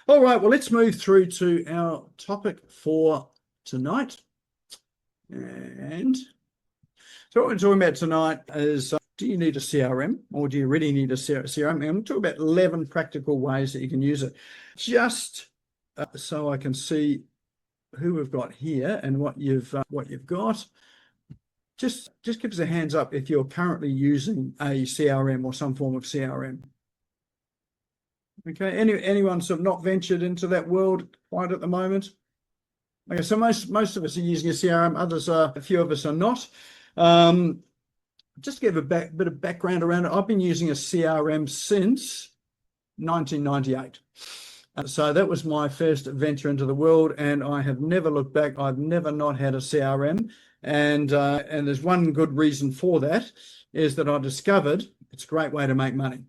All right, well, let's move through to our topic for tonight. And so what we're talking about tonight is, do you need a CRM, or do you really need a CRM? And we'll talk about 11 practical ways that you can use it. Just so I can see who we've got here and what you've got. Just give us a hands up if you're currently using a CRM or some form of CRM. Okay, anyone sort of not ventured into that world quite at the moment? Okay, so most of us are using a CRM, a few of us are not. Just to give a bit of background around it, I've been using a CRM since 1998. So that was my first venture into the world, and I have never looked back. I've never not had a CRM, and there's one good reason for that, is that I discovered it's a great way to make money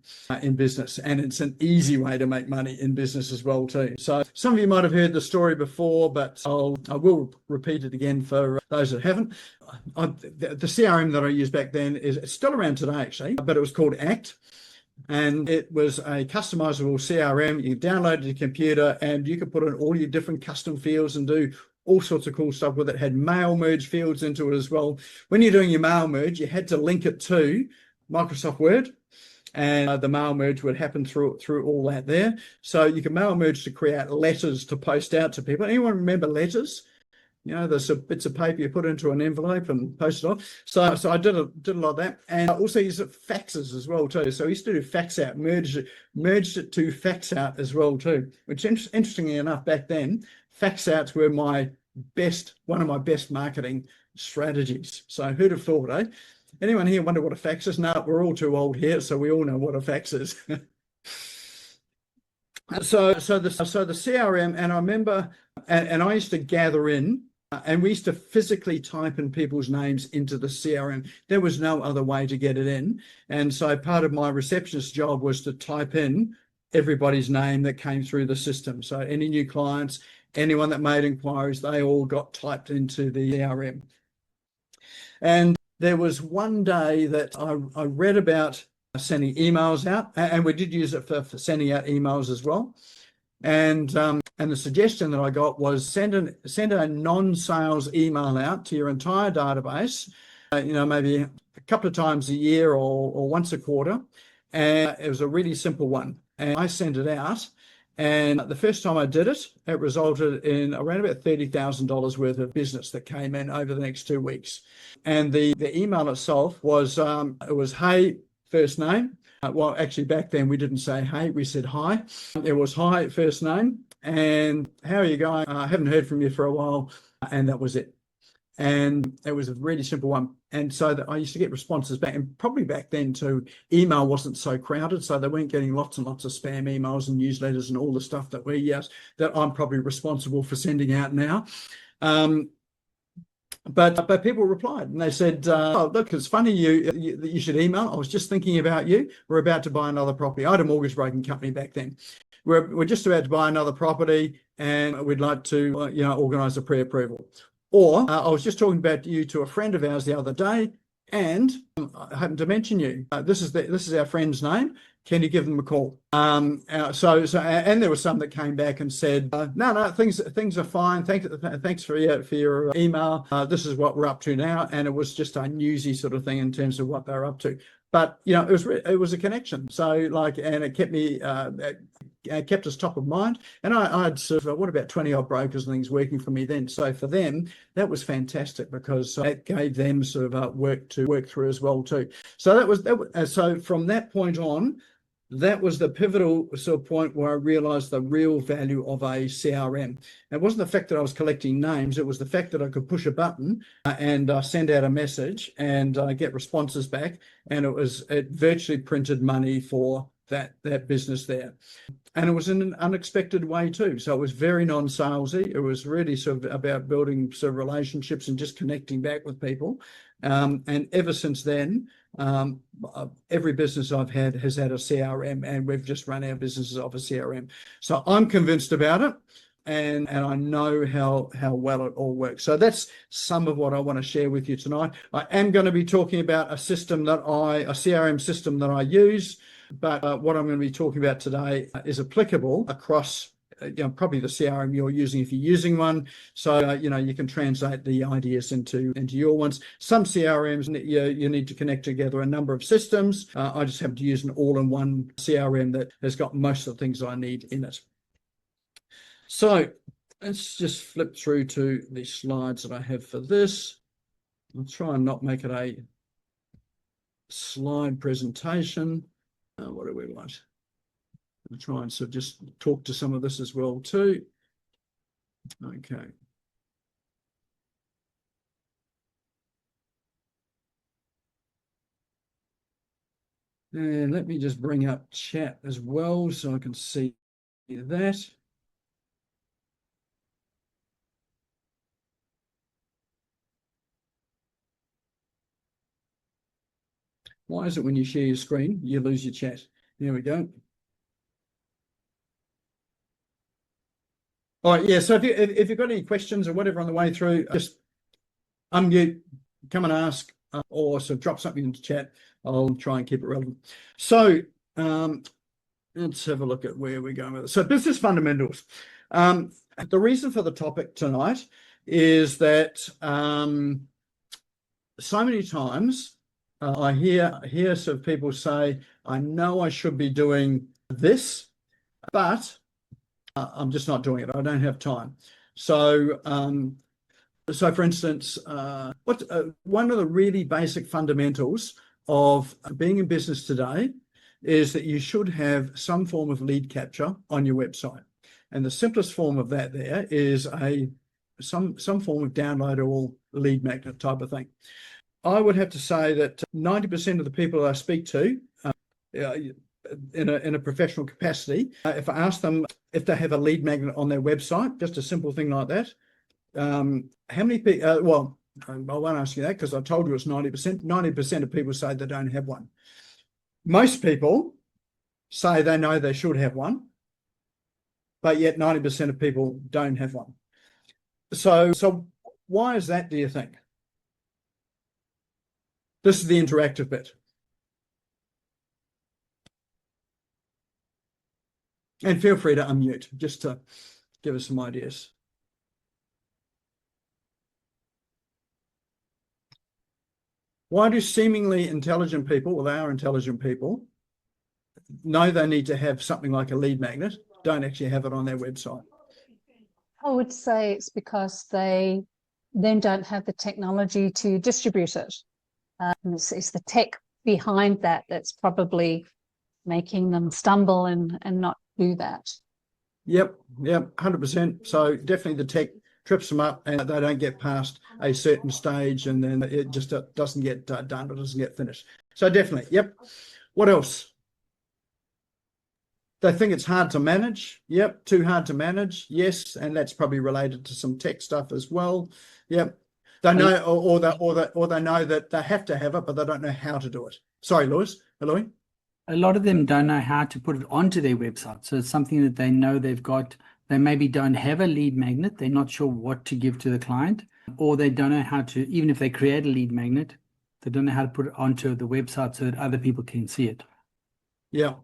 in business, and it's an easy way to make money in business as well too. So some of you might have heard the story before, but I will repeat it again for those that haven't. The CRM that I used back then it's still around today actually, but it was called ACT. And it was a customizable CRM. You download it to your computer and you could put in all your different custom fields and do all sorts of cool stuff with it. It had mail merge fields into it as well. When you're doing your mail merge, you had to link it to Microsoft Word, and the mail merge would happen through all that there. So you can mail merge to create letters to post out to people. Anyone remember letters? You know, there's some bits of paper you put into an envelope and post it off. So I did a lot of that, and I also used faxes as well too. So I used to do fax out, merged it to fax out as well too. Which interestingly enough, back then, fax outs were one of my best marketing strategies. So who'd have thought, eh? Anyone here wonder what a fax is? No, we're all too old here, so we all know what a fax is. So the CRM, and I remember, and I used to gather in, and we used to physically type in people's names into the CRM. There was no other way to get it in. And so part of my receptionist job was to type in everybody's name that came through the system. So any new clients, anyone that made inquiries, they all got typed into the CRM. And there was one day that I read about sending emails out, and we did use it for sending out emails as well. And the suggestion that I got was send a non-sales email out to your entire database, maybe a couple of times a year or once a quarter. And it was a really simple one. And I sent it out. And the first time I did it, it resulted in around about $30,000 worth of business that came in over the next 2 weeks. And the email itself was, it was, hey, first name. Well, actually back then we didn't say hey, we said hi. It was hi, first name, and how are you going? I haven't heard from you for a while, and that was it. And it was a really simple one. And so that I used to get responses back, and probably back then too, email wasn't so crowded, so they weren't getting lots and lots of spam emails and newsletters and all the stuff that that I'm probably responsible for sending out now. But people replied and they said, oh, look, it's funny you should email. I was just thinking about you. We're about to buy another property. I had a mortgage broking company back then. We're just about to buy another property and we'd like to organise a pre-approval. Or I was just talking about you to a friend of ours the other day, and I happened to mention you. This is our friend's name. Can you give them a call? And there were some that came back and said, no, things are fine. Thanks for your email. This is what we're up to now, and it was just a newsy sort of thing in terms of what they're up to. But it was a connection. So and it kept me. It kept us top of mind, and I had sort of about 20 odd brokers and things working for me then. So for them, that was fantastic because it gave them sort of work to work through as well too. So so from that point on, that was the pivotal sort of point where I realized the real value of a CRM. It wasn't the fact that I was collecting names, it was the fact that I could push a button and send out a message and get responses back, and it virtually printed money for that business there. And it was in an unexpected way too. So it was very non-salesy. It was really sort of about building sort of relationships and just connecting back with people. And ever since then, every business I've had has had a CRM, and we've just run our businesses off a CRM. So I'm convinced about it, and I know how well it all works. So that's some of what I want to share with you tonight. I am going to be talking about a CRM system that I use, but what I'm going to be talking about today is applicable across probably the CRM you're using if you're using one. So, you can translate the ideas into your ones. Some CRMs, you need to connect together a number of systems. I just happen to use an all-in-one CRM that has got most of the things I need in it. So let's just flip through to the slides that I have for this. I'll try and not make it a slide presentation. What do we want? I'll try and sort of just talk to some of this as well too. Okay. And let me just bring up chat as well so I can see that. Why is it when you share your screen, you lose your chat? There we go. All right, yeah, so if you've got any questions or whatever on the way through, just unmute, come and ask, or sort of drop something into chat. I'll try and keep it relevant. So let's have a look at where we're going with it. So business fundamentals. The reason for the topic tonight is that so many times I hear sort of people say, I know I should be doing this, but I'm just not doing it. I don't have time. So, for instance, one of the really basic fundamentals of being in business today is that you should have some form of lead capture on your website. And the simplest form of that there is some form of downloadable lead magnet type of thing. I would have to say that 90% of the people I speak to in a professional capacity, if I ask them if they have a lead magnet on their website, just a simple thing like that, how many people, well, I won't ask you that because I told you it's 90%. 90% of people say they don't have one. Most people say they know they should have one, but yet 90% of people don't have one. So why is that, do you think? This is the interactive bit. And feel free to unmute just to give us some ideas. Why do seemingly intelligent people, well, they are intelligent people, know they need to have something like a lead magnet, don't actually have it on their website? I would say it's because they then don't have the technology to distribute it. It's the tech behind that that's probably making them stumble and not do that. Yep, 100%. So definitely the tech trips them up and they don't get past a certain stage and then it just doesn't get done, it doesn't get finished. So definitely, yep. What else? They think it's hard to manage. Yep, too hard to manage. Yes, and that's probably related to some tech stuff as well. Yep. They know, or they know that they have to have it, but they don't know how to do it. Sorry, Lewis. Hello. A lot of them don't know how to put it onto their website. So it's something that they know they've got. They maybe don't have a lead magnet. They're not sure what to give to the client, or they don't know how to, even if they create a lead magnet, they don't know how to put it onto the website so that other people can see it. Yeah.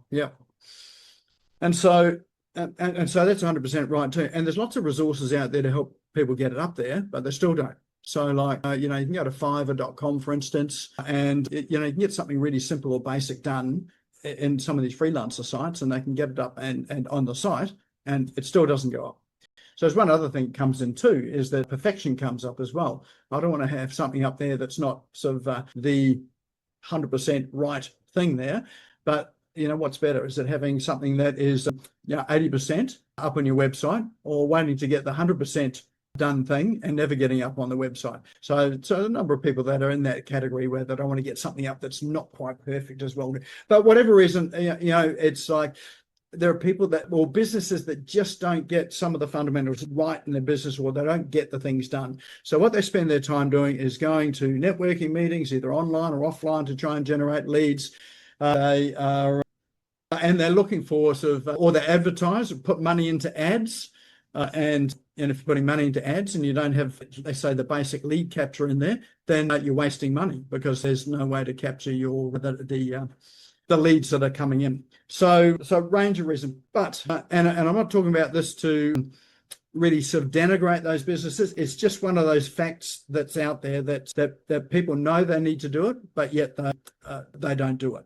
And so that's 100% right too. And there's lots of resources out there to help people get it up there, but they still don't. So like, you can go to fiverr.com, for instance, and, you can get something really simple or basic done in some of these freelancer sites and they can get it up and on the site and it still doesn't go up. So there's one other thing that comes in too, is that perfection comes up as well. I don't want to have something up there that's not sort of the 100% right thing there, but what's better? Is it having something that is 80% up on your website or waiting to get the 100% done thing and never getting up on the website? So a number of people that are in that category where they don't want to get something up that's not quite perfect as well. But whatever reason, it's like there are people or businesses that just don't get some of the fundamentals right in their business, or they don't get the things done. So what they spend their time doing is going to networking meetings, either online or offline, to try and generate leads. And they're looking for or they advertise or put money into ads. And if you're putting money into ads and you don't have, they say, the basic lead capture in there, then you're wasting money because there's no way to capture the the leads that are coming in. So range of reasons, but and I'm not talking about this to really sort of denigrate those businesses. It's just one of those facts that's out there that people know they need to do it, but yet they don't do it.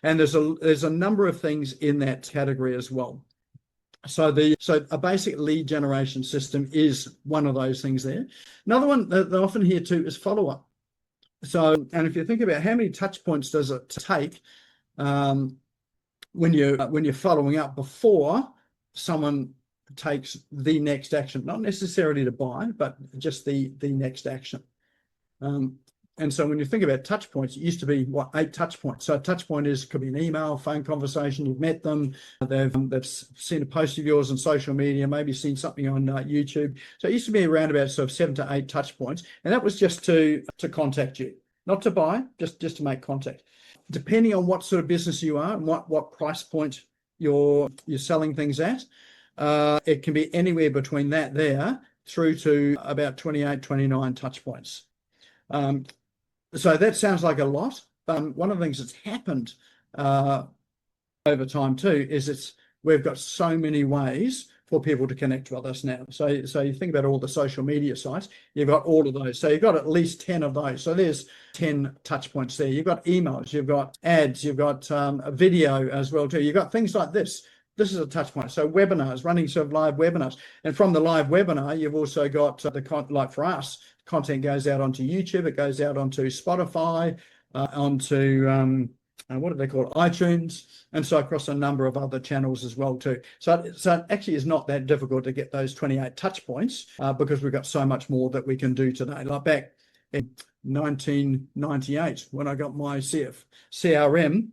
And there's a number of things in that category as well. So a basic lead generation system is one of those things there. Another one that I often hear too is follow-up. So, and if you think about how many touch points does it take when you're following up before someone takes the next action, not necessarily to buy, but just the next action. And so when you think about touch points, it used to be 8 touch points. So a touch point could be an email, phone conversation. You've met them, they've seen a post of yours on social media, maybe seen something on YouTube. So it used to be around about sort of 7 to 8 touch points, and that was just to contact you, not to buy, just to make contact. Depending on what sort of business you are and what price point you're selling things at, it can be anywhere between that there through to about 28, 29 touch points. So that sounds like a lot, but one of the things that's happened over time too is we've got so many ways for people to connect with us now. So you think about all the social media sites, you've got all of those. So you've got at least 10 of those. So there's 10 touch points there. You've got emails, you've got ads, you've got a video as well too. You've got things like this. This is a touch point. So webinars, running sort of live webinars. And from the live webinar, you've also got like for us, content goes out onto YouTube, it goes out onto Spotify, onto what do they call it? iTunes, and so across a number of other channels as well too. So it actually is not that difficult to get those 28 touch points because we've got so much more that we can do today. Like back in 1998, when I got my CRM,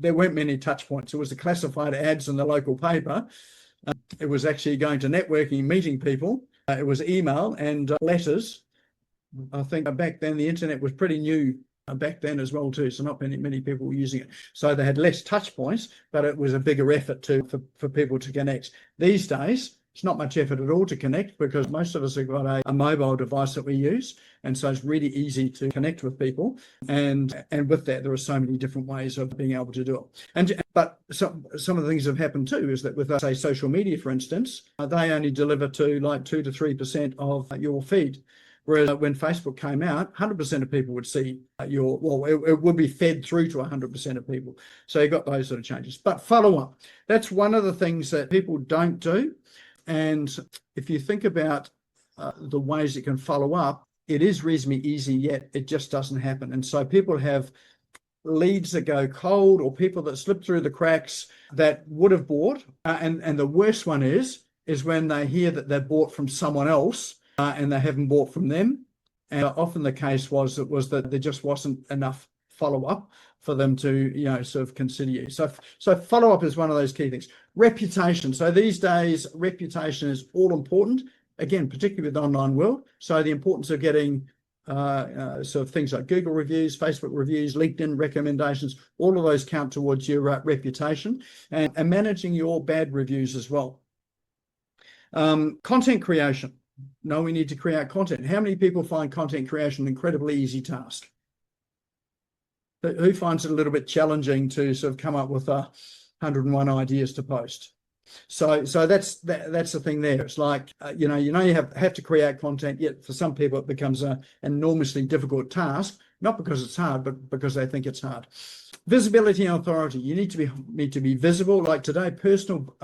there weren't many touch points. It was the classified ads in the local paper. It was actually going to networking, meeting people. It was email and letters. I think back then the internet was pretty new back then as well too, so not many people were using it. So they had less touch points, but it was a bigger effort for people to connect. These days, it's not much effort at all to connect because most of us have got a mobile device that we use, and so it's really easy to connect with people. And with that, there are so many different ways of being able to do it. But some of the things that have happened too is that with, say, social media, for instance, they only deliver to like 2 to 3% of your feed. Whereas when Facebook came out, 100% of people would see it would be fed through to 100% of people. So you got those sort of changes. But follow-up, that's one of the things that people don't do. And if you think about the ways it can follow up, it is reasonably easy, yet it just doesn't happen. And so people have leads that go cold or people that slip through the cracks that would have bought. And the worst one is when they hear that they bought from someone else and they haven't bought from them. And often the case was that there just wasn't enough follow-up for them to, sort of consider you. So follow-up is one of those key things. Reputation. So these days, reputation is all important. Again, particularly with the online world. So the importance of getting sort of things like Google reviews, Facebook reviews, LinkedIn recommendations, all of those count towards your reputation and managing your bad reviews as well. Content creation. No, we need to create content. How many people find content creation an incredibly easy task? Who finds it a little bit challenging to sort of come up with 101 ideas to post? So that's the thing there. It's like you have to create content, yet for some people it becomes an enormously difficult task, not because it's hard, but because they think it's hard. Visibility and authority. You need to be visible. Like today, a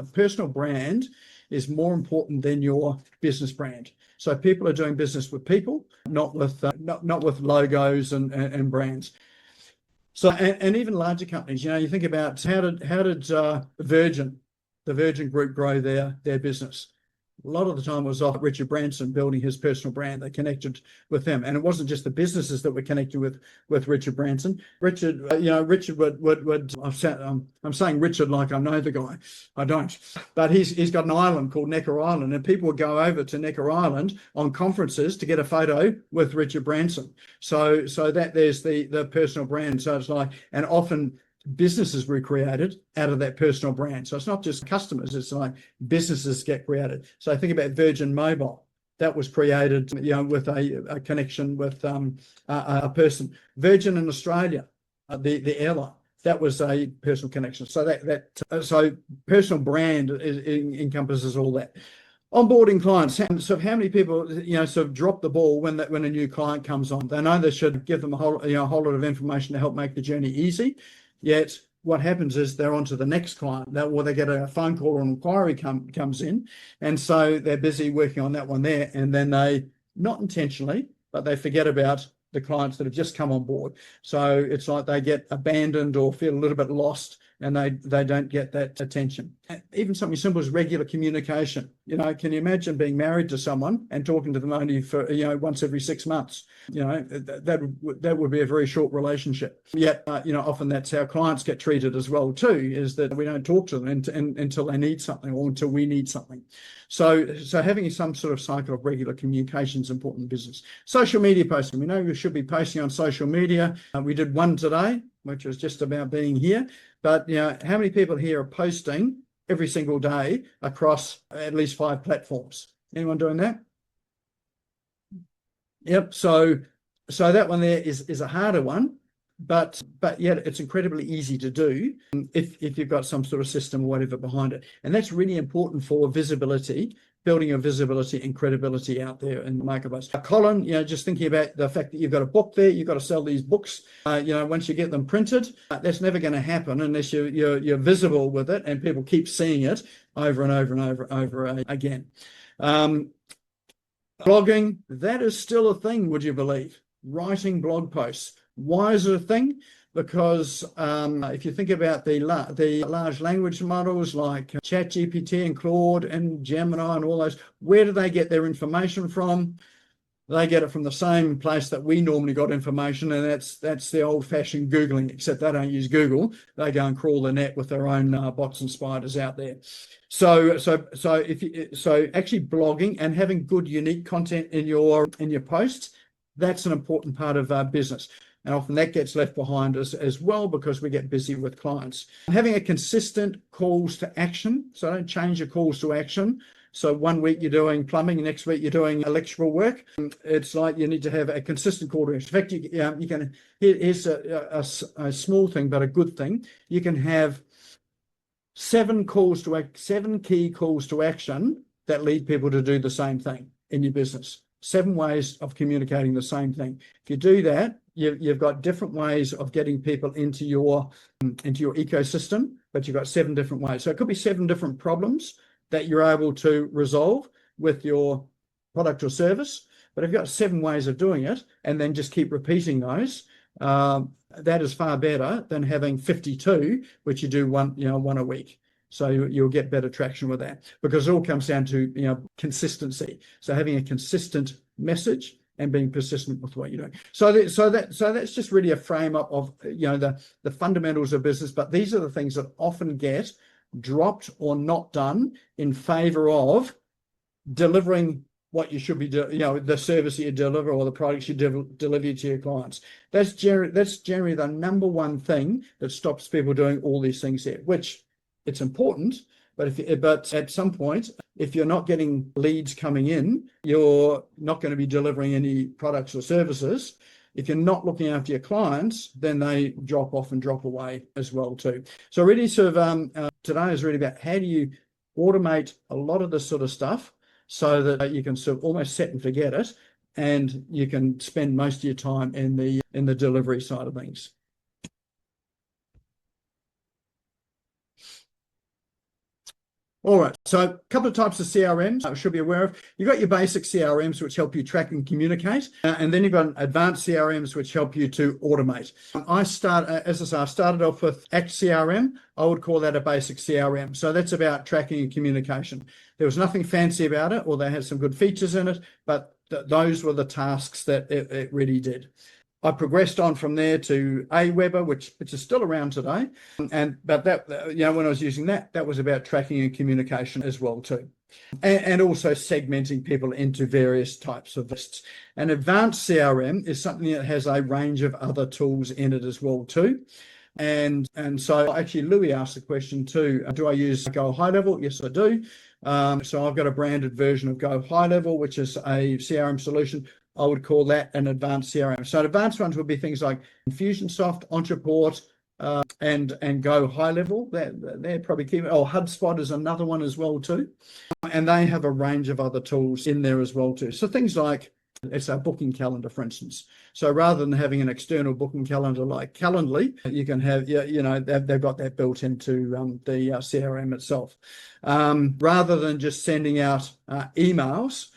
personal brand is more important than your business brand. So people are doing business with people, not with logos and brands. So and even larger companies, you think about how did Virgin, the Virgin Group, grow their business? A lot of the time it was off Richard Branson building his personal brand. They connected with him, and it wasn't just the businesses that were connected with Richard Branson. Richard would. I'm saying Richard like I know the guy. I don't, but he's got an island called Necker Island, and people would go over to Necker Island on conferences to get a photo with Richard Branson. So that there's the personal brand. So it's like, and often businesses were created out of that personal brand. So it's not just customers, it's like businesses get created. So I think about Virgin Mobile. That was created, with a connection with a person. Virgin in Australia, the airline. that was a personal connection. So so personal brand encompasses all that. Onboarding clients. So how many people, sort of drop the ball when a new client comes on? They know they should give them a whole lot of information to help make the journey easy. Yet what happens is they're on to the next client, or they get a phone call or an inquiry comes in, and so they're busy working on that one there, and then they, not intentionally, but they forget about the clients that have just come on board. So it's like they get abandoned or feel a little bit lost, and they don't get that attention. Even something simple as regular communication. Can you imagine being married to someone and talking to them only for once every 6 months? That would be a very short relationship. Yet often that's how clients get treated as well too, is that we don't talk to them until they need something or until we need something. So having some sort of cycle of regular communication is important in business. Social media posting. We know you should be posting on social media. We did one today, which was just about being here. But how many people here are posting every single day across at least 5 platforms? Anyone doing that? Yep. So that one there is a harder one, but yet it's incredibly easy to do if you've got some sort of system or whatever behind it. And that's really important for visibility, building your visibility and credibility out there in the marketplace. Colin, just thinking about the fact that you've got a book there, you've got to sell these books. Once you get them printed, that's never going to happen unless you're visible with it and people keep seeing it over and over and over again. Blogging, that is still a thing, would you believe? Writing blog posts. Why is it a thing? Because if you think about the large language models like ChatGPT and Claude and Gemini and all those, where do they get their information from? They get it from the same place that we normally got information, and that's the old-fashioned Googling, except they don't use Google. They go and crawl the net with their own bots and spiders out there. So actually blogging and having good, unique content in your posts, that's an important part of business. And often that gets left behind as well because we get busy with clients. Having a consistent calls to action. So don't change your calls to action. So one week you're doing plumbing, next week you're doing electrical work. It's like you need to have a consistent call to action. In fact, here's a small thing, but a good thing. You can have 7 key calls to action that lead people to do the same thing in your business. 7 ways of communicating the same thing. If you do that, you've got different ways of getting people into your ecosystem, but you've got 7 different ways. So it could be 7 different problems that you're able to resolve with your product or service. But if you've got 7 ways of doing it and then just keep repeating those, that is far better than having 52, which you do one a week. So you'll get better traction with that, because it all comes down to consistency. So having a consistent message and being persistent with what you're doing. So that's just really a frame up of the fundamentals of business. But these are the things that often get dropped or not done in favor of delivering what you should be doing, the service that you deliver or the products you deliver to your clients. That's generally the number one thing that stops people doing all these things here, which it's important, but at some point, if you're not getting leads coming in, you're not going to be delivering any products or services. If you're not looking after your clients, then they drop off and drop away as well too. So really sort of today is really about how do you automate a lot of this sort of stuff so that you can sort of almost set and forget it, and you can spend most of your time in the delivery side of things. All right, so a couple of types of CRMs I should be aware of. You've got your basic CRMs, which help you track and communicate, and then you've got advanced CRMs, which help you to automate. I started off with ACT CRM. I would call that a basic CRM. So that's about tracking and communication. There was nothing fancy about it, or they had some good features in it, but those were the tasks that it really did. I progressed on from there to Aweber, which is still around today. But that, when I was using that was about tracking and communication as well too. And also segmenting people into various types of lists. An advanced CRM is something that has a range of other tools in it as well too. And so actually Louis asked the question too, do I use Go High Level? Yes, I do. So I've got a branded version of Go High Level, which is a CRM solution. I would call that an advanced CRM. So advanced ones would be things like Infusionsoft, Ontraport, and go high level. They're probably key. Oh, HubSpot is another one as well too. And they have a range of other tools in there as well too. So things like, it's a booking calendar, for instance. So rather than having an external booking calendar like Calendly, you can have, they've got that built into the CRM itself. Rather than just sending out emails,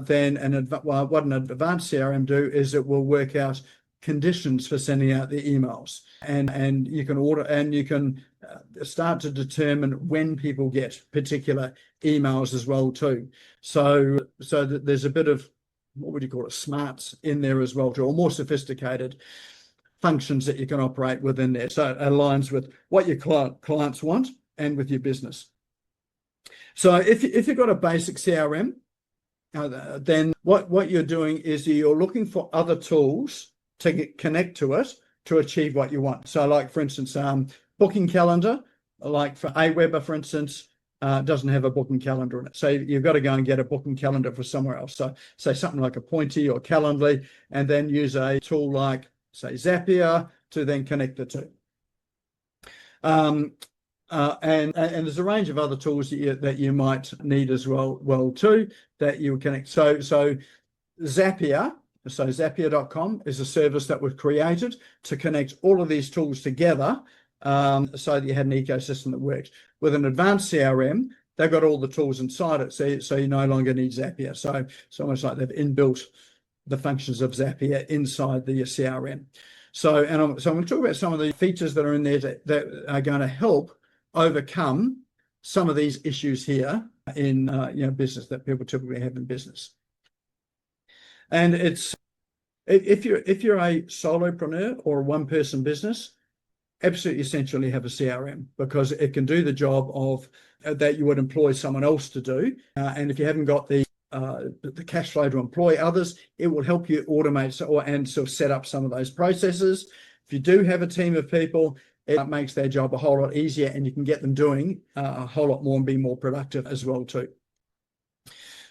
then what an advanced CRM do is it will work out conditions for sending out the emails, and you can order, and you can start to determine when people get particular emails as well too. So that there's a bit of, what would you call it, smarts in there as well too, or more sophisticated functions that you can operate within there. So it aligns with what your clients want and with your business. So if you've got a basic CRM, then what you're doing is you're looking for other tools to connect to it to achieve what you want. So like, for instance, booking calendar, like for Aweber, for instance, doesn't have a booking calendar in it. So you've got to go and get a booking calendar for somewhere else. So say something like Appointee or Calendly, and then use a tool like, say, Zapier to then connect the two. And there's a range of other tools that you might need as well too, that you connect. So Zapier, so Zapier.com is a service that was created to connect all of these tools together, so that you had an ecosystem that works. With an advanced CRM, they've got all the tools inside it, so you no longer need Zapier. So it's almost like they've inbuilt the functions of Zapier inside the CRM. So I'm going to talk about some of the features that are in there that are going to help overcome some of these issues here in business that people typically have in business. And it's, if you're a solopreneur or a one-person business, absolutely essentially have a CRM, because it can do the job of that you would employ someone else to do. And if you haven't got the cash flow to employ others, it will help you automate and sort of set up some of those processes. If you do have a team of people, it makes their job a whole lot easier, and you can get them doing a whole lot more and be more productive as well too.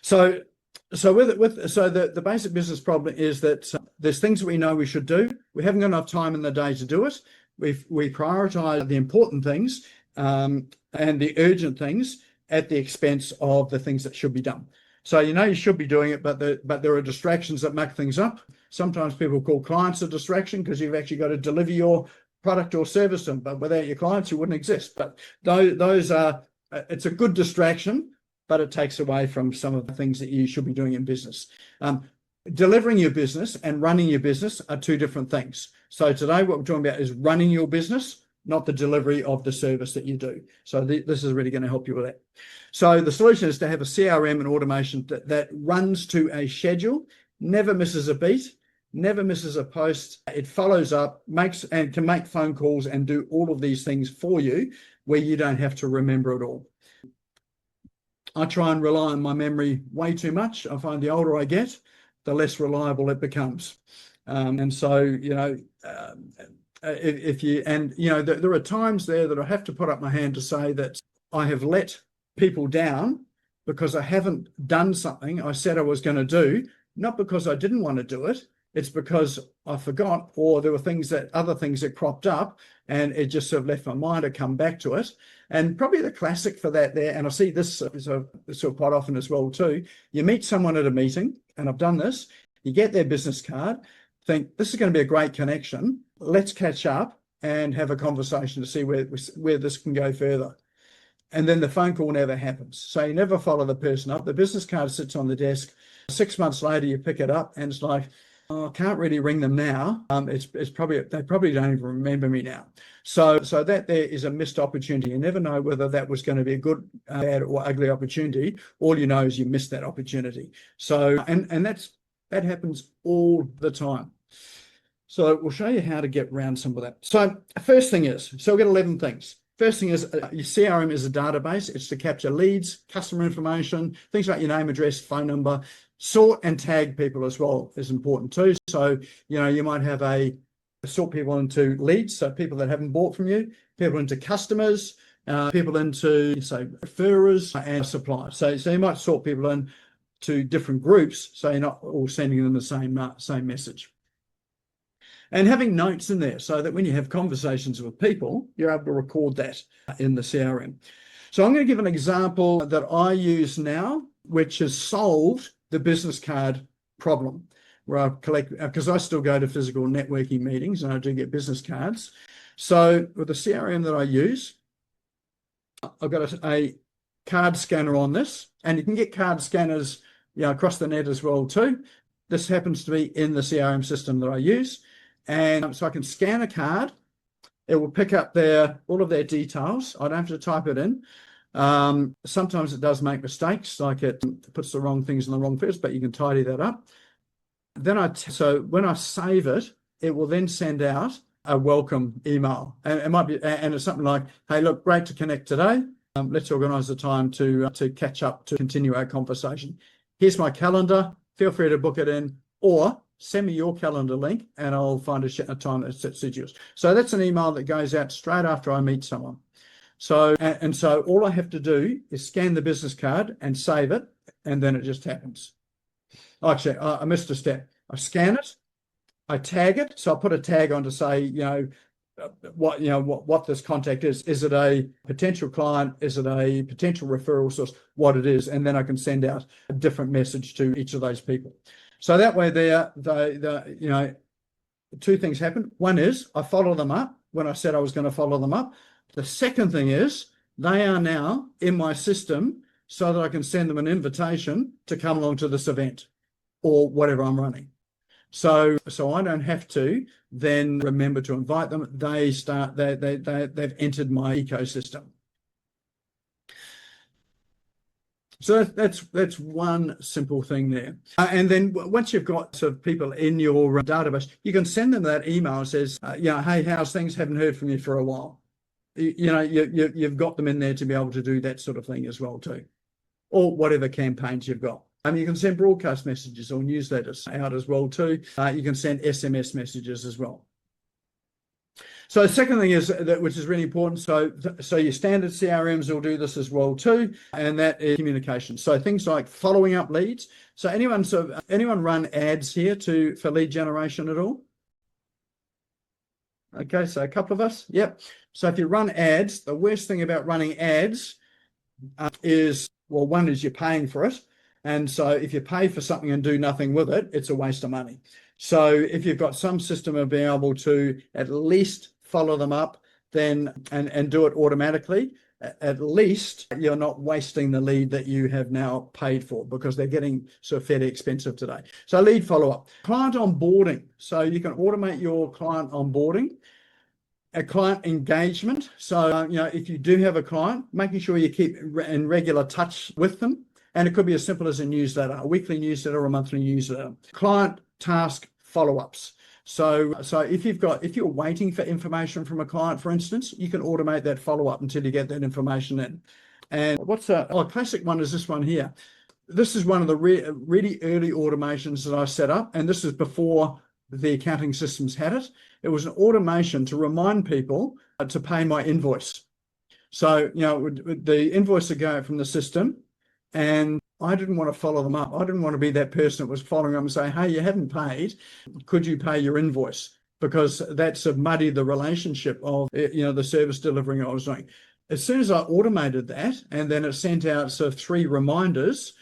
So the basic business problem is that there's things that we know we should do. We haven't got enough time in the day to do it. We prioritize the important things and the urgent things at the expense of the things that should be done. So you should be doing it, but there are distractions that muck things up. Sometimes people call clients a distraction because you've actually got to deliver your product or service to them, but without your clients, you wouldn't exist. But those are, it's a good distraction, but it takes away from some of the things that you should be doing in business. Delivering your business and running your business are two different things. So today what we're talking about is running your business, not the delivery of the service that you do. So this is really going to help you with that. So the solution is to have a CRM and automation that runs to a schedule, never misses a beat, never misses a post. It follows up, can make phone calls and do all of these things for you where you don't have to remember it all. I try and rely on my memory way too much. I find the older I get, the less reliable it becomes. And so, there are times there that I have to put up my hand to say that I have let people down because I haven't done something I said I was going to do, not because I didn't want to do it. It's because I forgot, or there were other things that cropped up, and it just sort of left my mind to come back to it. And probably the classic for that there, and I see this sort of quite often as well too, you meet someone at a meeting, and I've done this, you get their business card, think this is going to be a great connection, let's catch up and have a conversation to see where this can go further. And then the phone call never happens. So you never follow the person up. The business card sits on the desk. 6 months later, you pick it up, and it's like, I can't really ring them now. They probably don't even remember me now. So that there is a missed opportunity. You never know whether that was going to be a good, bad, or ugly opportunity. All you know is you missed that opportunity. So and that happens all the time. So we'll show you how to get around some of that. So first thing is, so we've got 11 things. First thing is your CRM is a database. It's to capture leads, customer information, things like your name, address, phone number. Sort and tag people as well is important too. So, you might have sort people into leads, so people that haven't bought from you, people into customers, people into, say, referrers and suppliers. So you might sort people into different groups, so you're not all sending them the same message. And having notes in there so that when you have conversations with people, you're able to record that in the CRM. So I'm going to give an example that I use now, which has solved the business card problem, where I collect, because I still go to physical networking meetings and I do get business cards. So with the CRM that I use, I've got a card scanner on this, and you can get card scanners, across the net as well too. This happens to be in the CRM system that I use. And so I can scan a card. It will pick up all of their details. I don't have to type it in. Sometimes it does make mistakes, like it puts the wrong things in the wrong fields, but you can tidy that up. Then so when I save it, it will then send out a welcome email, and it might be, and it's something like, "Hey, look, great to connect today. Let's organise the time to catch up, to continue our conversation. Here's my calendar. Feel free to book it in, or send me your calendar link and I'll find a time that suits yours." So that's an email that goes out straight after I meet someone. So, and so all I have to do is scan the business card and save it, and then it just happens. Actually, I missed a step. I scan it, I tag it. So I put a tag on to say, what this contact is. Is it a potential client? Is it a potential referral source? What it is, and then I can send out a different message to each of those people. So that way, two things happen. One is I follow them up when I said I was going to follow them up. The second thing is they are now in my system so that I can send them an invitation to come along to this event or whatever I'm running. So I don't have to then remember to invite them. They've entered my ecosystem. So that's one simple thing there. And then once you've got sort of people in your database, you can send them that email that says, "Hey, how's things? Haven't heard from you for a while." You've got them in there to be able to do that sort of thing as well too, or whatever campaigns you've got. You can send broadcast messages or newsletters out as well too. You can send SMS messages as well. So the second thing is which is really important. So your standard CRMs will do this as well too, and that is communication. So things like following up leads. So anyone run ads here for lead generation at all? Okay, so a couple of us. Yep. So if you run ads, the worst thing about running ads is, well, one is you're paying for it. And so if you pay for something and do nothing with it, it's a waste of money. So if you've got some system of being able to at least follow them up then and do it automatically, at least you're not wasting the lead that you have now paid for, because they're getting sort of fairly expensive today. So lead follow-up. Client onboarding. So you can automate your client onboarding. A client engagement. So, if you do have a client, making sure you keep in regular touch with them. And it could be as simple as a newsletter, a weekly newsletter or a monthly newsletter. Client task follow-ups. So if you're waiting for information from a client, for instance, you can automate that follow-up until you get that information in. And a classic one is this one here. This is one of the really early automations that I set up, and this is before the accounting systems had it. It was an automation to remind people to pay my invoice. So, the invoice would go out from the system, and I didn't want to follow them up. I didn't want to be that person that was following them and saying, "Hey, you haven't paid. Could you pay your invoice?" Because that's muddied the relationship of, the service delivering I was doing. As soon as I automated that, and then it sent out sort of 3 reminders,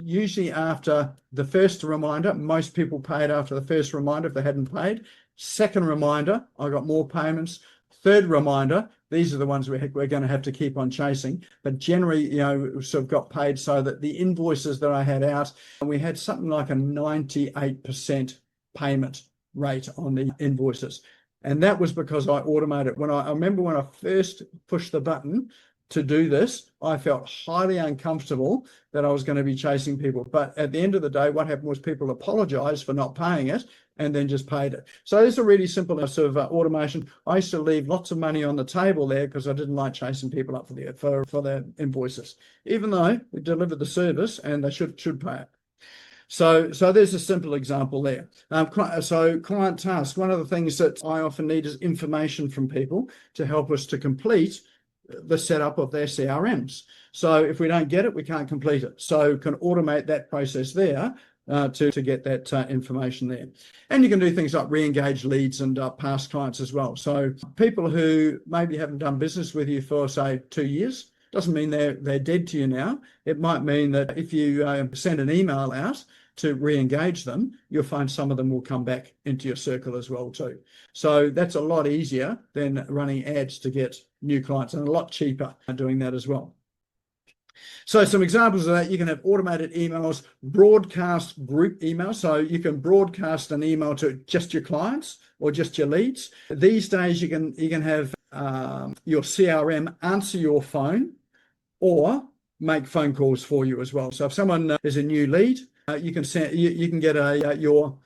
usually after the first reminder, most people paid after the first reminder if they hadn't paid. Second reminder, I got more payments. Third reminder, these are the ones we're going to have to keep on chasing. But generally, sort of got paid so that the invoices that I had out, we had something like a 98% payment rate on the invoices. And that was because I automated. I remember when I first pushed the button to do this, I felt highly uncomfortable that I was going to be chasing people. But at the end of the day, what happened was people apologized for not paying it and then just paid it. So it's a really simple sort of automation. I used to leave lots of money on the table there because I didn't like chasing people up for their invoices, even though we delivered the service and they should pay it. So there's a simple example there. So client task, one of the things that I often need is information from people to help us to complete the setup of their CRMs. So if we don't get it, we can't complete it. So can automate that process there to get that information there. And you can do things like re-engage leads and past clients as well. So people who maybe haven't done business with you for, say, 2 years, doesn't mean they're dead to you now. It might mean that if you send an email out to re-engage them, you'll find some of them will come back into your circle as well too. So that's a lot easier than running ads to get new clients, and a lot cheaper doing that as well. So some examples of that: you can have automated emails, broadcast group emails. So you can broadcast an email to just your clients or just your leads. These days you can have your CRM answer your phone or make phone calls for you as well. So if someone is a new lead, you can get your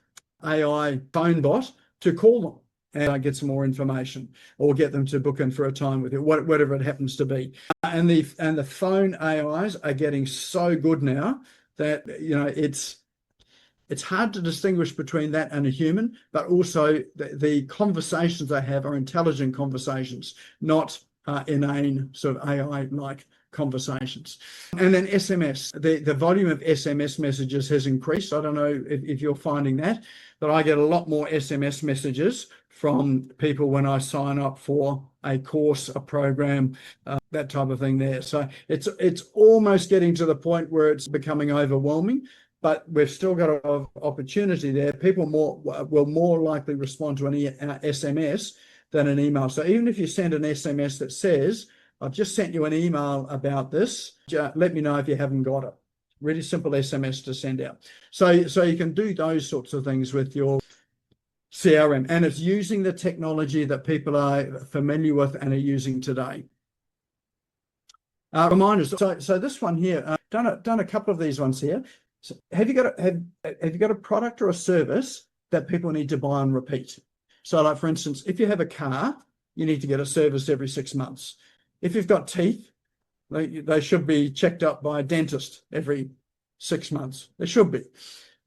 AI phone bot to call them and get some more information, or get them to book in for a time with you, whatever it happens to be. And the phone AIs are getting so good now that it's hard to distinguish between that and a human, but also the conversations they have are intelligent conversations, not inane sort of AI-like conversations. And then SMS, the volume of SMS messages has increased. I don't know if you're finding that, but I get a lot more SMS messages from people when I sign up for a course, a program, that type of thing there. So it's almost getting to the point where it's becoming overwhelming, but we've still got an opportunity there. People will more likely respond to an SMS than an email. So even if you send an SMS that says, "I've just sent you an email about this, let me know if you haven't got it." Really simple SMS to send out. So you can do those sorts of things with your CRM, and it's using the technology that people are familiar with and are using today. Reminders. So this one here, done a couple of these ones here. So have you got a product or a service that people need to buy and repeat? So, like for instance, if you have a car, you need to get a service every 6 months. If you've got teeth, they should be checked up by a dentist every 6 months. They should be.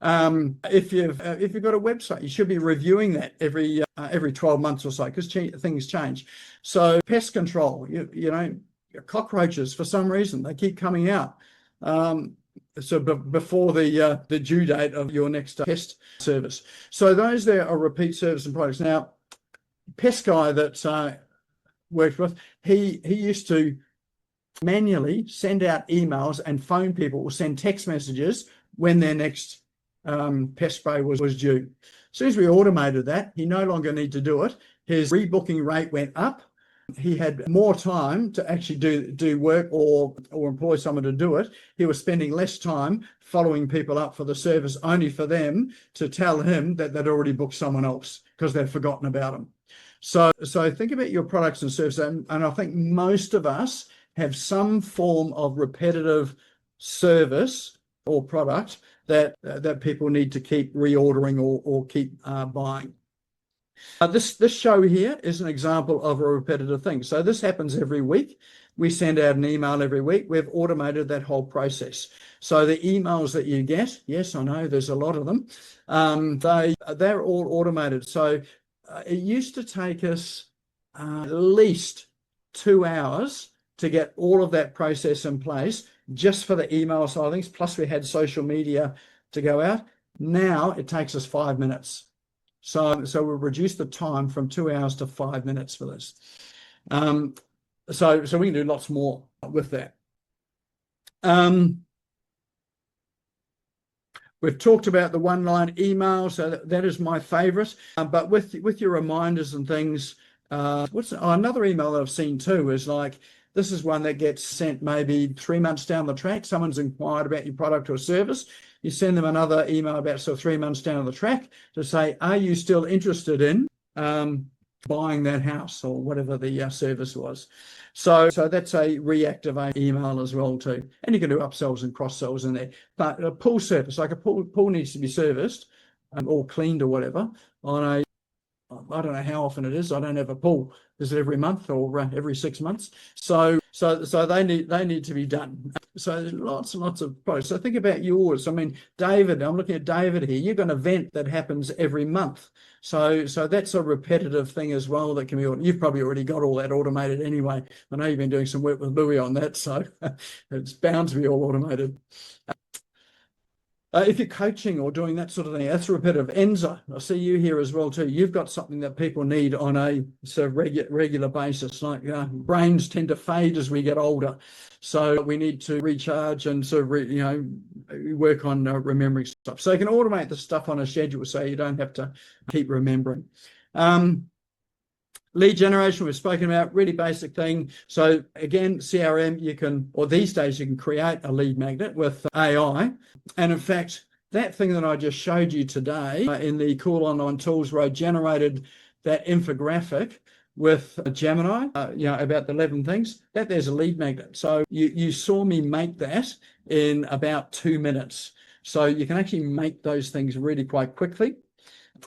If you've got a website, you should be reviewing that every 12 months or so, because things change. So pest control, cockroaches, for some reason they keep coming out. So before the due date of your next pest service. So those there are repeat service and products. Now, pest guy that worked with, he used to manually send out emails and phone people, or send text messages when their next pest spray was due. As soon as we automated that, he no longer needed to do it. His rebooking rate went up. He had more time to actually do work or employ someone to do it. He was spending less time following people up for the service, only for them to tell him that they'd already booked someone else because they'd forgotten about him. So think about your products and services, and I think most of us have some form of repetitive service or product that people need to keep reordering or keep buying. This show here is an example of a repetitive thing. So this happens every week. We send out an email every week. We've automated that whole process. So the emails that you get, yes, I know there's a lot of them, they're all automated. So it used to take us at least 2 hours to get all of that process in place just for the email side of things, plus we had social media to go out. Now it takes us 5 minutes. So we've reduced the time from 2 hours to 5 minutes for this. So we can do lots more with that. We've talked about the one-line email, so that is my favorite. But with your reminders and things, another email that I've seen too is like, this is one that gets sent maybe 3 months down the track. Someone's inquired about your product or service. You send them another email about 3 months down the track to say, are you still interested in buying that house or whatever the service was? So that's a reactivate email as well too. And you can do upsells and cross sells in there. But a pool service, like a pool needs to be serviced or cleaned or whatever on I don't know how often it is. I don't have a pool. Is it every month or every 6 months? So they need to be done. So there's lots and lots of products. So think about yours. I mean, David, I'm looking at David here. You've got an event that happens every month. So that's a repetitive thing as well that can be. You've probably already got all that automated anyway. I know you've been doing some work with Louis on that, so it's bound to be all automated. If you're coaching or doing that sort of thing, that's repetitive. Enza, I see you here as well too. You've got something that people need on a sort of regular basis. Like brains tend to fade as we get older, so we need to recharge and sort of work on remembering stuff. So you can automate the stuff on a schedule, so you don't have to keep remembering. Lead generation, we've spoken about, really basic thing. So again, CRM, you can, or these days you can create a lead magnet with AI. And in fact, that thing that I just showed you today in the Cool Online Tools where I generated that infographic with Gemini, about the 11 things, that there's a lead magnet. So you saw me make that in about 2 minutes. So you can actually make those things really quite quickly.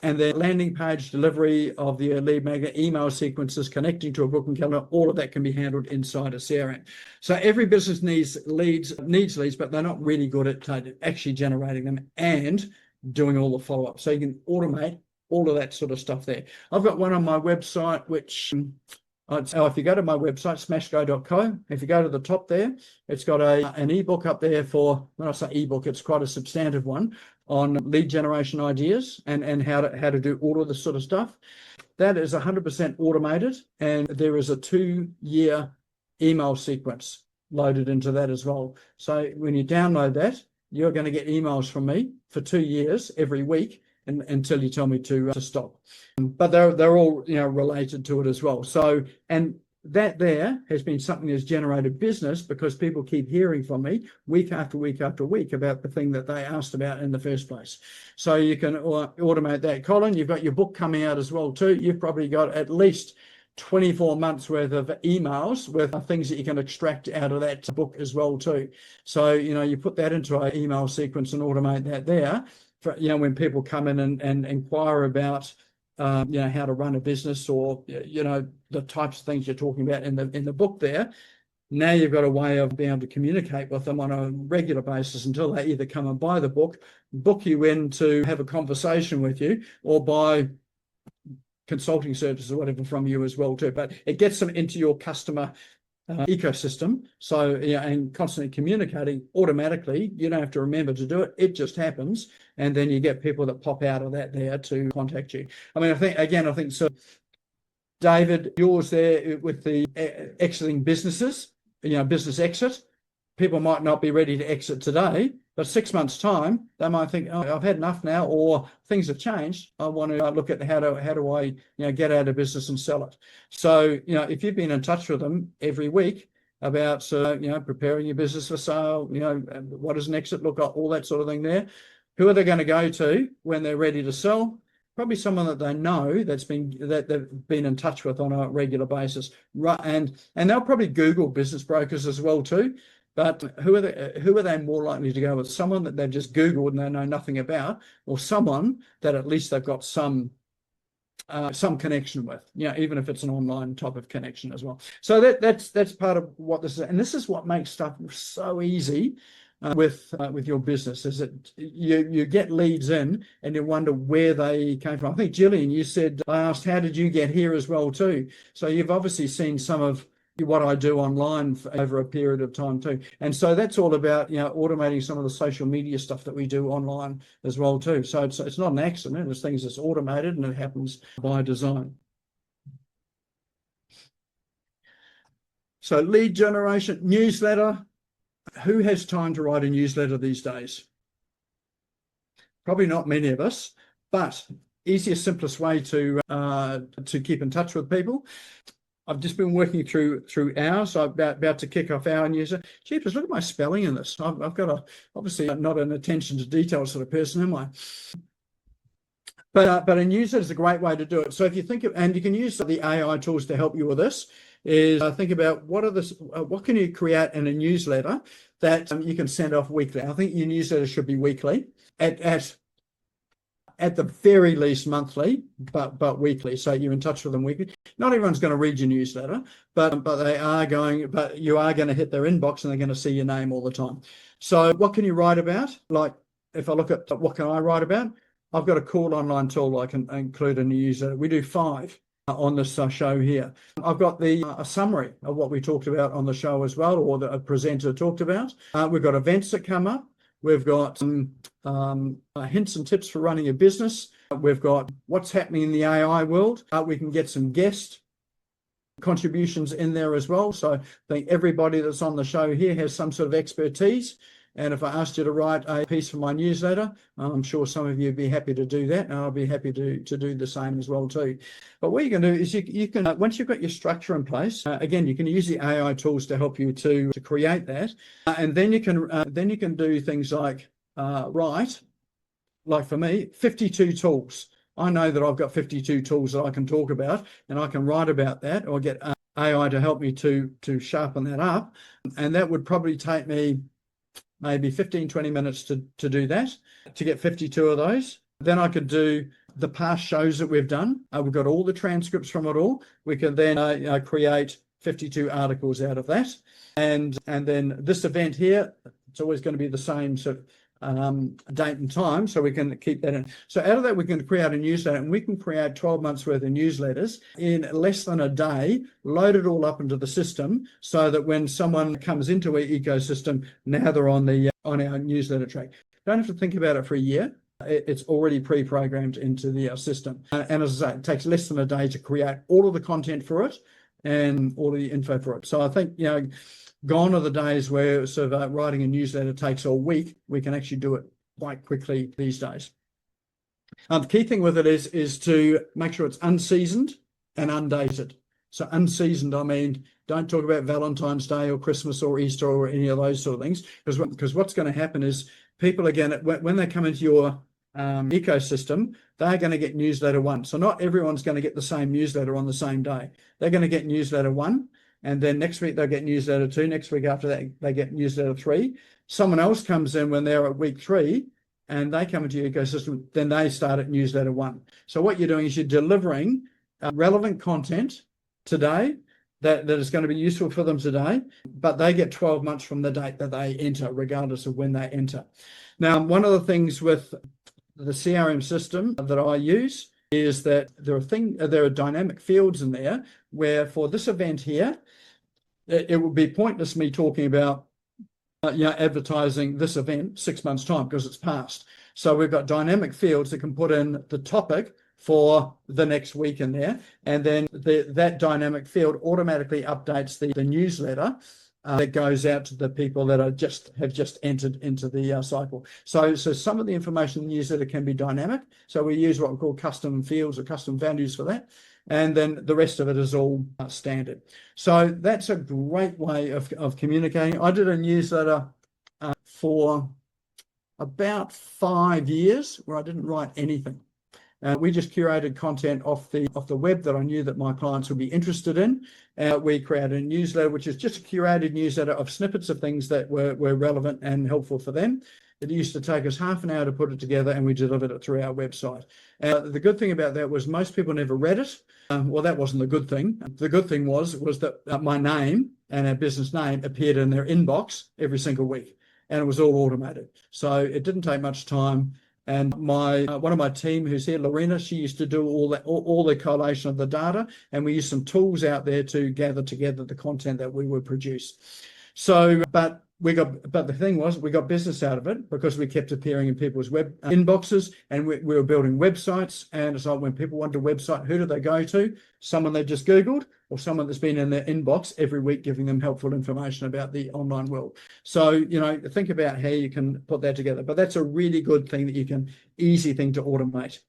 And the landing page delivery of the lead magnet, email sequences, connecting to a booking calendar, all of that can be handled inside a CRM. So every business needs leads, but they're not really good at actually generating them and doing all the follow-up. So you can automate all of that sort of stuff there. I've got one on my website, which if you go to my website, smashgo.co, if you go to the top there, it's got an ebook up there for, when I say ebook, it's quite a substantive one on lead generation ideas and how to do all of this sort of stuff. That is 100% automated, and there is a 2-year email sequence loaded into that as well. So when you download that, you're going to get emails from me for 2 years every week until you tell me to stop. But they're all related to it as well. So, and that there has been something that's generated business because people keep hearing from me week after week after week about the thing that they asked about in the first place. So you can automate that. Colin, you've got your book coming out as well too. You've probably got at least 24 months worth of emails with things that you can extract out of that book as well too. So, you put that into an email sequence and automate that there. For, when people come in and inquire about how to run a business or the types of things you're talking about in the book there, now you've got a way of being able to communicate with them on a regular basis until they either come and buy the book you in to have a conversation with you, or buy consulting services or whatever from you as well too. But it gets them into your customer ecosystem. So, and constantly communicating automatically. You don't have to remember to do it. It just happens. And then you get people that pop out of that there to contact you. I mean, I think so. David, yours there with the exiting businesses, business exit. People might not be ready to exit today, but 6 months' time, they might think, oh, I've had enough now, or things have changed. I want to look at how do I get out of business and sell it. So, if you've been in touch with them every week about, preparing your business for sale, what does an exit look like, all that sort of thing there, who are they going to go to when they're ready to sell? Probably someone that they know that they've been in touch with on a regular basis, right? And they'll probably Google business brokers as well too. But who are they more likely to go with? Someone that they've just Googled and they know nothing about, or someone that at least they've got some connection with, even if it's an online type of connection as well. So that's part of what this is, and this is what makes stuff so easy with your business. Is that you get leads in and you wonder where they came from. I think Gillian, you said I asked, how did you get here as well too? So you've obviously seen some of what I do online over a period of time too. And so that's all about, automating some of the social media stuff that we do online as well too. So it's not an accident, it's things that's automated and it happens by design. So lead generation, newsletter. Who has time to write a newsletter these days? Probably not many of us, but easiest, simplest way to keep in touch with people. I've just been working through ours. So I'm about to kick off our newsletter. Jeepers, look at my spelling in this. I've got obviously not an attention to detail sort of person, am I? But a newsletter is a great way to do it. So if you think of, and you can use the AI tools to help you with this, is think about what can you create in a newsletter that you can send off weekly. I think your newsletter should be weekly at the very least monthly, but weekly. So you're in touch with them weekly. Not everyone's going to read your newsletter, but you are going to hit their inbox and they're going to see your name all the time. So what can you write about? Like if I look at what can I write about, I've got a cool online tool I can include in the newsletter. We do 5 on this show here. I've got a summary of what we talked about on the show as well, or that a presenter talked about. We've got events that come up. We've got hints and tips for running a business. We've got what's happening in the AI world. We can get some guest contributions in there as well. So I think everybody that's on the show here has some sort of expertise. And if I asked you to write a piece for my newsletter, I'm sure some of you would be happy to do that. And I'll be happy to do the same as well too. But what you can do is you can, once you've got your structure in place, again, you can use the AI tools to help you to create that. And then you can do things like write, like for me, 52 tools. I know that I've got 52 tools that I can talk about, and I can write about that or get AI to help me to sharpen that up. And that would probably take me maybe 15, 20 minutes to do that, to get 52 of those. Then I could do the past shows that we've done. We've got all the transcripts from it all. We can then create 52 articles out of that. And then this event here, it's always going to be the same sort of date and time, so we can keep that in. So out of that, we can create a newsletter, and we can create 12 months worth of newsletters in less than a day, load it all up into the system, so that when someone comes into our ecosystem, now they're on our newsletter track. Don't have to think about it for a year. It's already pre-programmed into the system. And as I say, it takes less than a day to create all of the content for it and all of the info for it. So I think, gone are the days where sort of writing a newsletter takes a week. We can actually do it quite quickly these days. The key thing with it is to make sure it's unseasoned and undated. So unseasoned, I mean, don't talk about Valentine's Day or Christmas or Easter or any of those sort of things, because what's going to happen is people, again, when they come into your ecosystem, they're going to get newsletter one. So not everyone's going to get the same newsletter on the same day. They're going to get newsletter one, and then next week they'll get newsletter two. Next week after that, they get newsletter three. Someone else comes in when they're at week 3 and they come into your ecosystem, then they start at newsletter one. So what you're doing is you're delivering relevant content today that is going to be useful for them today, but they get 12 months from the date that they enter, regardless of when they enter. Now, one of the things with the CRM system that I use is that there are dynamic fields in there where for this event here, it would be pointless me talking about advertising this event 6 months' time because it's past. So we've got dynamic fields that can put in the topic for the next week in there, and then that dynamic field automatically updates the newsletter that goes out to the people that have just entered into the cycle. So some of the information in the newsletter can be dynamic. So we use what we call custom fields or custom values for that. And then the rest of it is all standard. So that's a great way of communicating. I did a newsletter for about 5 years where I didn't write anything. We just curated content off the web that I knew that my clients would be interested in. We created a newsletter, which is just a curated newsletter of snippets of things that were relevant and helpful for them. It used to take us half an hour to put it together, and we delivered it through our website. The good thing about that was most people never read it. Well, that wasn't the good thing. The good thing was that my name and our business name appeared in their inbox every single week, and it was all automated. So it didn't take much time. And one of my team who's here, Lorena, she used to do all the collation of the data, and we used some tools out there to gather together the content that we would produce. So, but the thing was, we got business out of it because we kept appearing in people's web inboxes, and we were building websites. And it's like when people want a website, who do they go to? Someone they just Googled, or someone that's been in their inbox every week giving them helpful information about the online world. So, think about how you can put that together. But that's a really good thing easy thing to automate.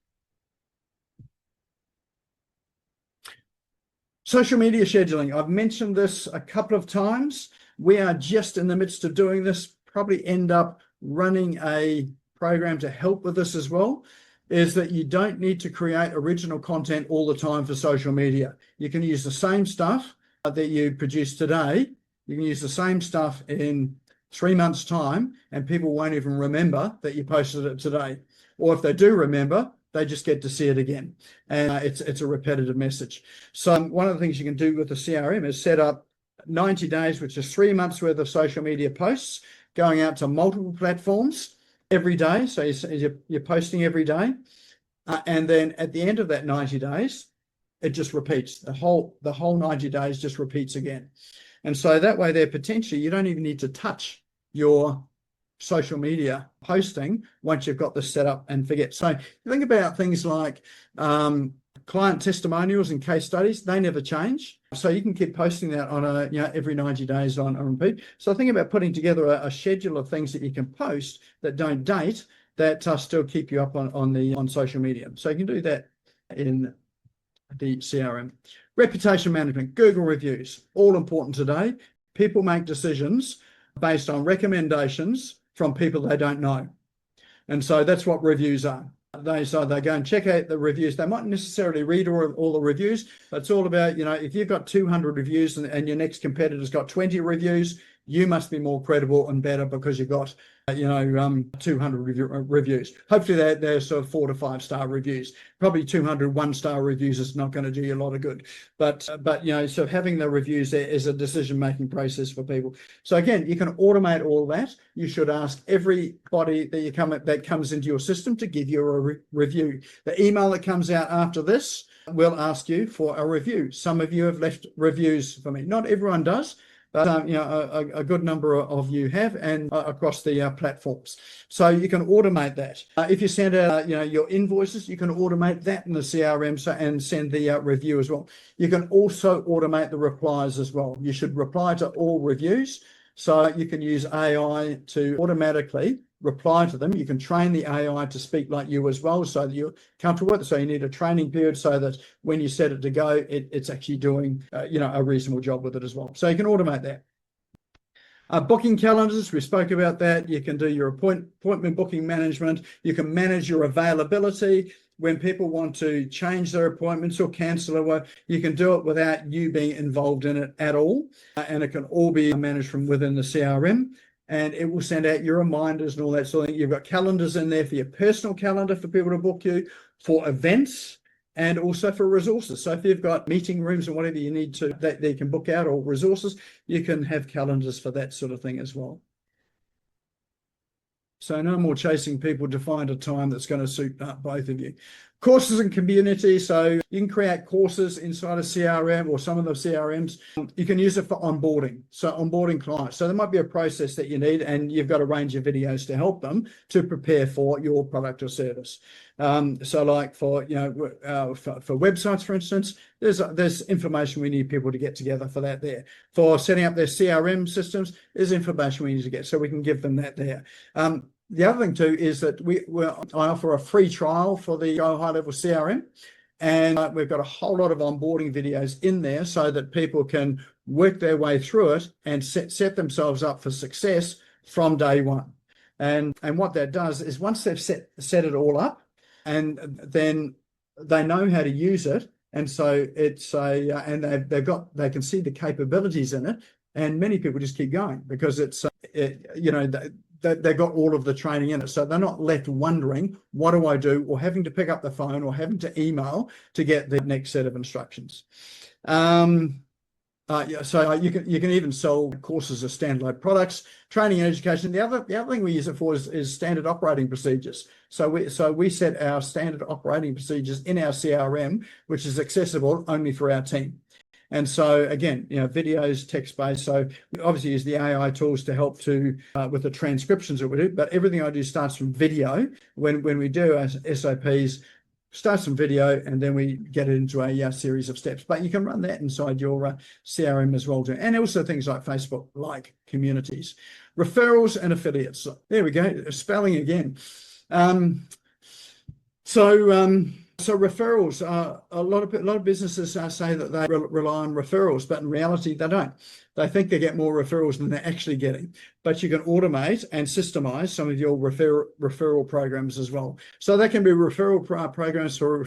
Social media scheduling. I've mentioned this a couple of times. We are just in the midst of doing this, probably end up running a program to help with this as well, is that you don't need to create original content all the time for social media. You can use the same stuff that you produce today. You can use the same stuff in 3 months' time, and people won't even remember that you posted it today. Or if they do remember, they just get to see it again. And it's a repetitive message. So one of the things you can do with the CRM is set up 90 days, which is 3 months worth of social media posts going out to multiple platforms every day. So you're posting every day. And then at the end of that 90 days, it just repeats. The whole 90 days just repeats again. And so that way there, potentially, you don't even need to touch your social media posting once you've got this set up and forget. So think about things like client testimonials and case studies. They never change. So you can keep posting that on a, every 90 days on repeat. So think about putting together a schedule of things that you can post that don't date, that still keep you up on social media. So you can do that in the CRM. Reputation management, Google reviews, all important today. People make decisions based on recommendations from people they don't know. And so that's what reviews are. They go and check out the reviews. They might necessarily read all the reviews, but it's all about, if you've got 200 reviews and your next competitor's got 20 reviews, you must be more credible and better because you've got 200 reviews. Hopefully they're sort of 4 to 5 star reviews. Probably 200 1-star reviews is not going to do you a lot of good. But so having the reviews there is a decision-making process for people. So again, you can automate all that. You should ask everybody that comes into your system to give you a review. The email that comes out after this will ask you for a review. Some of you have left reviews for me. Not everyone does, but a good number of you have, and across the platforms. So you can automate that. If you send out your invoices, you can automate that in the CRM and send the review as well. You can also automate the replies as well. You should reply to all reviews. So you can use AI to automatically reply to them. You can train the AI to speak like you as well, so that you're comfortable with it. So you need a training period so that when you set it to go, it's actually doing a reasonable job with it as well. So you can automate that. Booking calendars, we spoke about that. You can do your appointment booking management. You can manage your availability. When people want to change their appointments or cancel it, you can do it without you being involved in it at all. And it can all be managed from within the CRM. And it will send out your reminders and all that sort of thing. You've got calendars in there for your personal calendar for people to book you, for events, and also for resources. So if you've got meeting rooms and whatever you need to, that they can book out, or resources, you can have calendars for that sort of thing as well. So no more chasing people to find a time that's going to suit both of you. Courses and community. So you can create courses inside a CRM or some of the CRMs. You can use it for onboarding. So onboarding clients. So there might be a process that you need, and you've got a range of videos to help them to prepare for your product or service. So like for websites, for instance, there's information we need people to get together for that there. For setting up their CRM systems, there's information we need to get, so we can give them that there. The other thing too is that I offer a free trial for the Go High Level CRM, and we've got a whole lot of onboarding videos in there so that people can work their way through it and set themselves up for success from day one. And what that does is, once they've set it all up, and then they know how to use it, and so it's and they can see the capabilities in it, and many people just keep going because they've got all of the training in it. So they're not left wondering, what do I do? Or having to pick up the phone or having to email to get the next set of instructions. So you can even sell courses as standalone products, training and education. The other thing we use it for is standard operating procedures. So we set our standard operating procedures in our CRM, which is accessible only for our team. And so again, videos, text-based. So we obviously use the AI tools to help with the transcriptions that we do, but everything I do starts from video. When we do our SOPs, starts from video, and then we get it into a series of steps. But you can run that inside your CRM as well too. And also things like Facebook, like communities, referrals and affiliates. There we go, spelling again. So referrals, a lot of businesses say that they rely on referrals, but in reality they don't. They think they get more referrals than they're actually getting. But you can automate and systemise some of your referral programs as well. So they can be referral programs for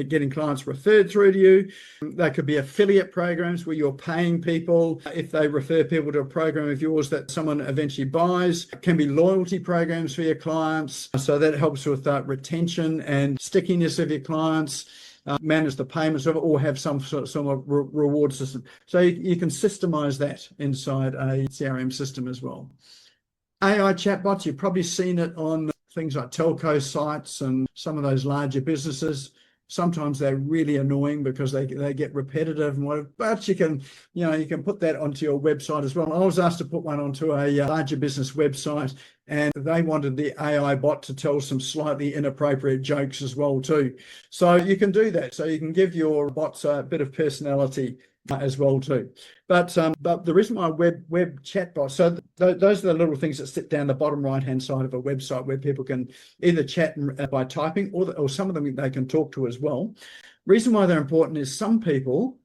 getting clients referred through to you. They could be affiliate programs where you're paying people if they refer people to a program of yours that someone eventually buys. It can be loyalty programs for your clients. So that helps with retention and stickiness of your clients. Manage the payments of it, or have some sort of reward system. So you can systemize that inside a CRM system as well. AI chatbots, you've probably seen it on things like telco sites and some of those larger businesses. Sometimes they're really annoying because they get repetitive and whatever, but you can put that onto your website as well. I was asked to put one onto a larger business website, and they wanted the AI bot to tell some slightly inappropriate jokes as well too. So you can do that. So you can give your bots a bit of personality as well too. But the reason why web chatbots, so those are the little things that sit down the bottom right hand side of a website where people can either chat by typing, or some of them they can talk to as well. Reason why they're important is some people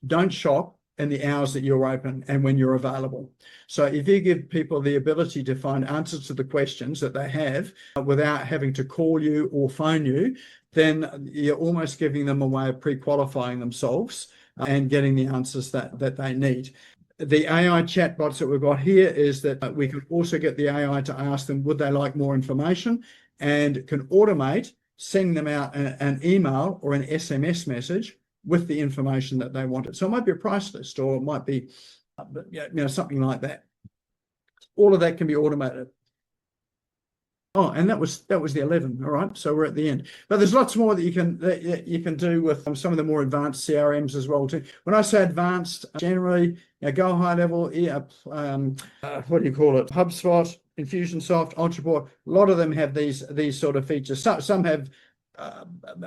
don't shop in the hours that you're open and when you're available. So if you give people the ability to find answers to the questions that they have without having to call you or phone you, then you're almost giving them a way of pre-qualifying themselves and getting the answers that they need. The AI chatbots that we've got here is that we can also get the AI to ask them, would they like more information, and can automate sending them out an email or an SMS message with the information that they wanted. So it might be a price list, or it might be something like that. All of that can be automated. Oh, and that was the 11. All right, so we're at the end. But there's lots more that you can do with some of the more advanced CRMs as well too. When I say advanced, generally, go high level. What do you call it? HubSpot, Infusionsoft, Ultraport. A lot of them have these sort of features. Some have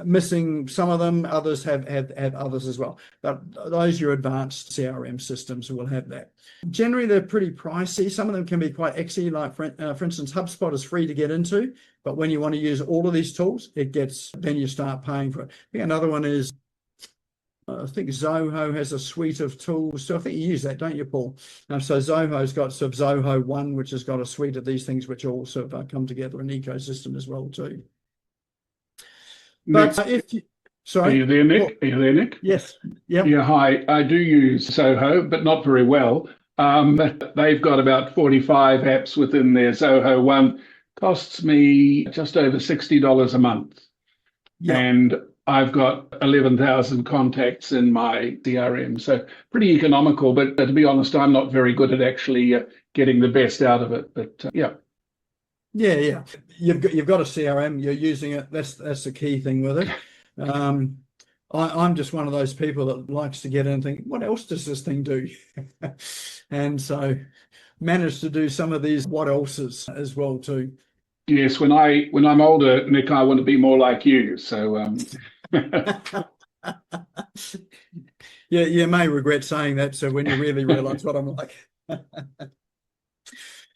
missing some of them. Others have others as well. But those are your advanced CRM systems will have that. Generally, they're pretty pricey. Some of them can be quite exy. Like for instance, HubSpot is free to get into, but when you want to use all of these tools, then you start paying for it. I think another one is, I think Zoho has a suite of tools. So I think you use that, don't you, Paul? So Zoho's got sort of Zoho One, which has got a suite of these things which all sort of come together in an ecosystem as well too. But sorry, are you there, Nick? Are you there, Nick? Yes. Yep. Yeah. Hi. I do use Zoho, but not very well. They've got about 45 apps within their Zoho One. Costs me just over $60 a month, and I've got 11,000 contacts in my CRM. So pretty economical. But to be honest, I'm not very good at actually getting the best out of it. But yeah. Yeah. You've got a CRM, you're using it. That's the key thing with it. I'm just one of those people that likes to get in and think, what else does this thing do? And so managed to do some of these what else's as well too. Yes, when I'm older, Nick, I want to be more like you. So yeah, you may regret saying that. So when you really realize what I'm like.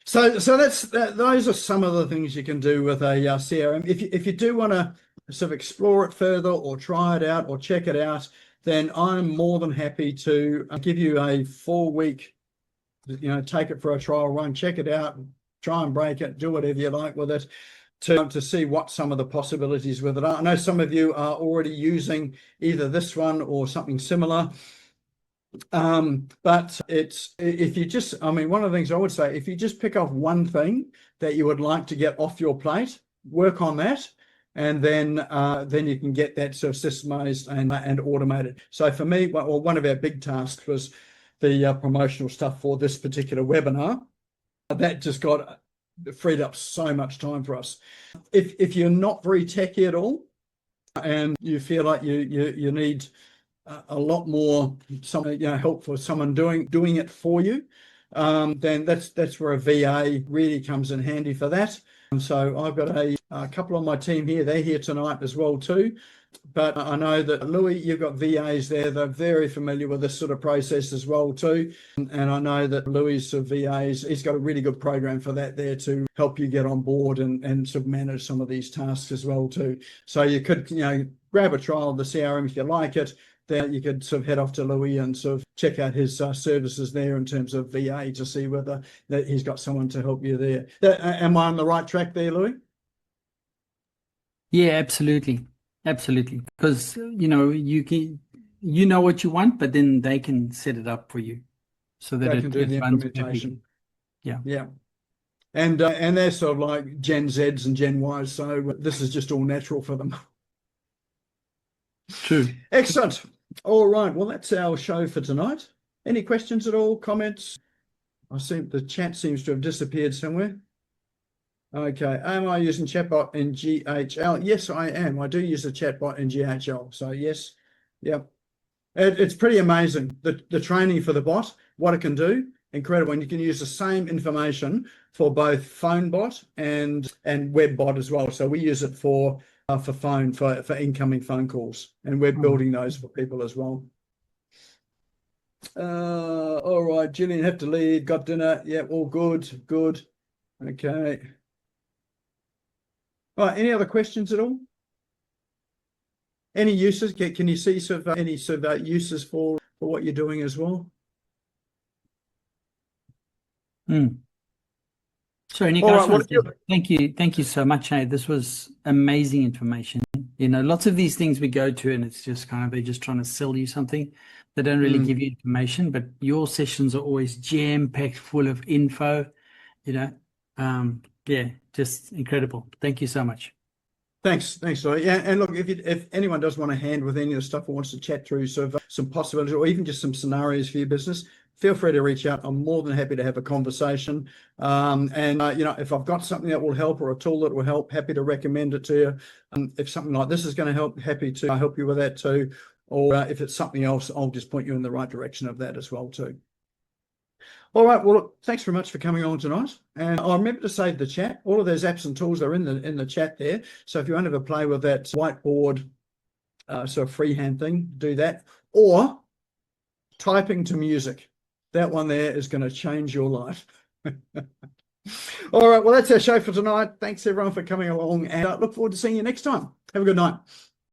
So those are some of the things you can do with a CRM. If you do want to sort of explore it further or try it out or check it out, then I'm more than happy to give you a 4-week, take it for a trial run, check it out, try and break it, do whatever you like with it, to see what some of the possibilities with it are. I know some of you are already using either this one or something similar. But one of the things I would say, if you just pick off one thing that you would like to get off your plate, work on that, and then you can get that sort of systemized and automated. So for me, one of our big tasks was the promotional stuff for this particular webinar. That just got freed up so much time for us. If you're not very techy at all, and you feel like you need a lot more help for someone doing it for you, then that's where a VA really comes in handy for that. And so I've got a couple on my team here. They're here tonight as well too. But I know that Louis, you've got VAs there. They're very familiar with this sort of process as well too. And I know that Louis of VAs, he's got a really good program for that there to help you get on board and sort of manage some of these tasks as well too. So you could grab a trial of the CRM if you like it. Then you could sort of head off to Louis and sort of check out his services there in terms of VA to see whether that he's got someone to help you there. Am I on the right track there, Louis? Yeah, absolutely. Because you know what you want, but then they can set it up for you so that they can do the implementation. Yeah. And they're sort of like Gen Zs and Gen Ys, so this is just all natural for them. True. Excellent. All right. Well, that's our show for tonight. Any questions at all? Comments? I see the chat seems to have disappeared somewhere. Okay. Am I using chatbot in GHL? Yes, I am. I do use a chatbot in GHL. So yes, yep. It's pretty amazing. The training for the bot, what it can do, incredible. And you can use the same information for both phone bot and web bot as well. So we use it for phone for incoming phone calls, and we're building those for people as well. All right, Gillian, have to leave. Got dinner. Yeah, all good. Good. Okay. All right. Any other questions at all? Any uses? Can you see sort of any sort of uses for what you're doing as well? Sorry, Nick, All I right, just want to say thank you so much. Hey, this was amazing information. You know, lots of these things we go to and it's just kind of, they're just trying to sell you something. They don't really give you information, but your sessions are always jam-packed full of info, you know. Yeah, just incredible. Thank you so much. Thanks, Lloyd. Yeah, and look, if anyone does want a hand with any of the stuff or wants to chat through sort of some possibilities or even just some scenarios for your business, feel free to reach out. I'm more than happy to have a conversation. And you know, if I've got something that will help or a tool that will help, happy to recommend it to you. If something like this is going to help, happy to help you with that too. Or if it's something else, I'll just point you in the right direction of that as well too. All right. Well, look, thanks very much for coming on tonight. And I'll remember to save the chat. All of those apps and tools are in the chat there. So if you want to have a play with that whiteboard, sort of freehand thing, do that. Or typing to music. That one there is going to change your life. All right. Well, that's our show for tonight. Thanks everyone for coming along, and I look forward to seeing you next time. Have a good night.